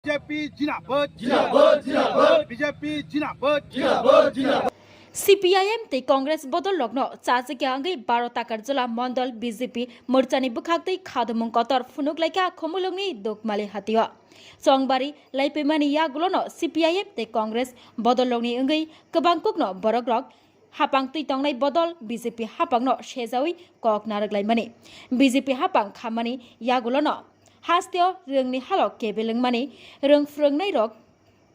BJP जिंदाबाद जिंदाबाद जिंदाबाद बीजेपी जिंदाबाद जिंदाबाद जिंदाबाद CPIM te Congress bodol logno chaje angai 12 takar jila mandal BJP morchani bukhaktai khadumung kotor funuk laika khomulungni dokmali hatiyo songbari laipemani ya gulono CPIM te Congress bodol logni angai kebangkukno borokrok hapang tui tongnai bodol BJP hapangno shejawi kok naraklaimani BJP hapang khamani ya gulono hasteo rungni halok kebelungmani rung frungnai rok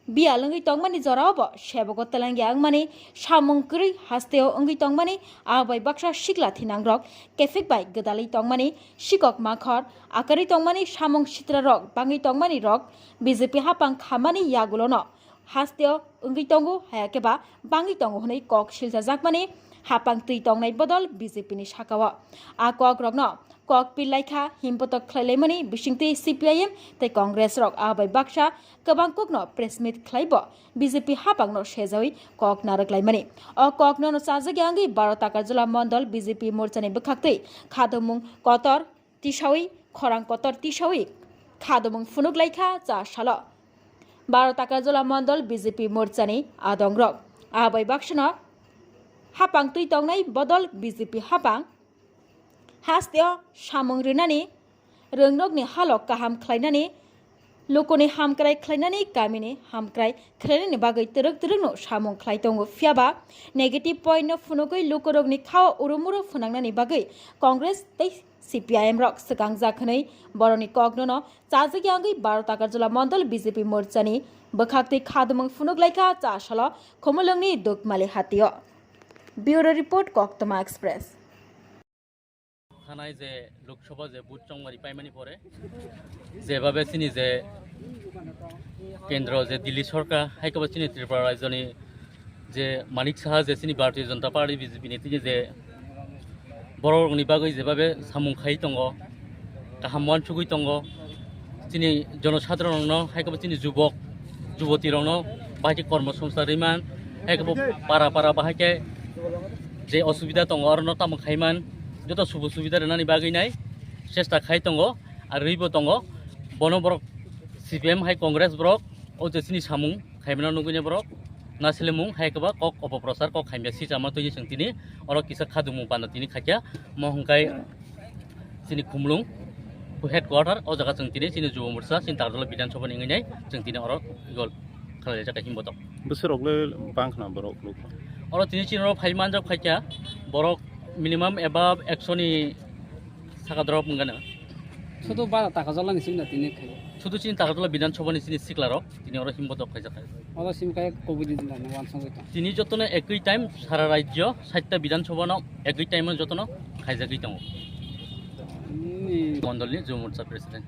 bialungi tongmani jorabo shebogo telangi angmani samungkri hasteo ungi tongmani abai baksa shikla thinangrok kefik bai gedali tongmani shikok makhor akari tongmani samung sitra rok bangi tongmani rok BJP hapang khamani yagulono hasteo ungi tongu hayakeba bangi tongu hunai kok silja jakmani hapang tui tongnai bodol BJP ni sakawa a kok rokno kok pilaikha himpotok khlaimani bisingti CPIM te Congress rok abai baksa kabangkokno press meet khlaibo BJP hapangno shejawi kok naraklaimani o kok no sajagi angi 12 takar jila mandal BJP morchani bukhaktei khadumung kotor tisawi khorang kotor tisawi khadumung funuk laikha cha sala 12 takar jila mandal BJP morchani adongrok abai baksana hapang tui tongnai bodol BJP hapang hasteo samung rinani röngnokni halok kaham khlainani lokoni hamkrai khlainani kamini hamkrai khlainani bagai teruk no samung khlaitongo fiaba negative point no funogoi lokorokni khao urumuro funangnani bagai Congress tei CPIM rok sekangjak khnai boroni koknono chajagi angai 12 takar jila mandal BJP morchani bukhaktei khadumung funoklaika chasala khomolongni dokmali hatiyo bureau report Koktama Express থানায় যে লোকসভা যে booth চংমারি পাইমানি পরে যেভাবে চিনি যে কেন্দ্র যে দিল্লী সরকার হাইকবা চিনি ত্রিপুরা রাজ্যনি যে মানিক সাহা যে চিনি ভারতীয় জনতা পার্টি বিজেপি নি যে বড়নি বাগৈ যেভাবে সামুং খাই দङ গাহামান সুগুই দङ চিনি জনসাধারণ হাইকবা চিনি যুবক যুবতীরণ বাহাইকে কর্মসংস্থান রিমান হাইকবা পারা পারা বাহাইকে যে অসুবিধা দङ আর তামুং খাইমান যত সুবিধা সুবিধা রেনানি বাগै নাই চেষ্টা খাই দङ আর রইবো দङ বন বরক CPIM হাই কংগ্রেস বরক ও যে চিনি সামুং খাইমানা নুগুনে বরক না সেলেমুং হাইকবা কক অপপ্রচার কক খাইমিয়া সিজামা তৈরি सोंतिनि অর কিসা খাদুমু বানা তিনি খাকিয়া মহংকাই চিনি খুমলুং হেডকোয়ার্টার ও জায়গা जोंतिनि চিনি যুব মোর্চা চিনি তারদল বিধানসভা নিঙিনাই जोंतिनि অর ইগল খালাই জায়গা হিমবত बोसोरावले बांखना बरक অর তিনি চিনি ফাইমান জাক খাকিয়া বরক minimum above 100 ni saka drop mungana শুধু 12 টাকা জ্বলা নিছিল না তিনি খাই শুধু চিনি তাকাতলা বিধানসভা নিছিনি সিকলারক তিনি ওরা হিমবতক খাই জাকায় ওরা সিম কায় কোভিড দিন না ওয়ান সঙ্গে তিনি যতনে একই টাইম সারা রাজ্য 7টা বিধানসভা ন একই টাইমে যতন খাই জাগি দङ মন্ডলনি যুব মোর্চা প্রেসিডেন্ট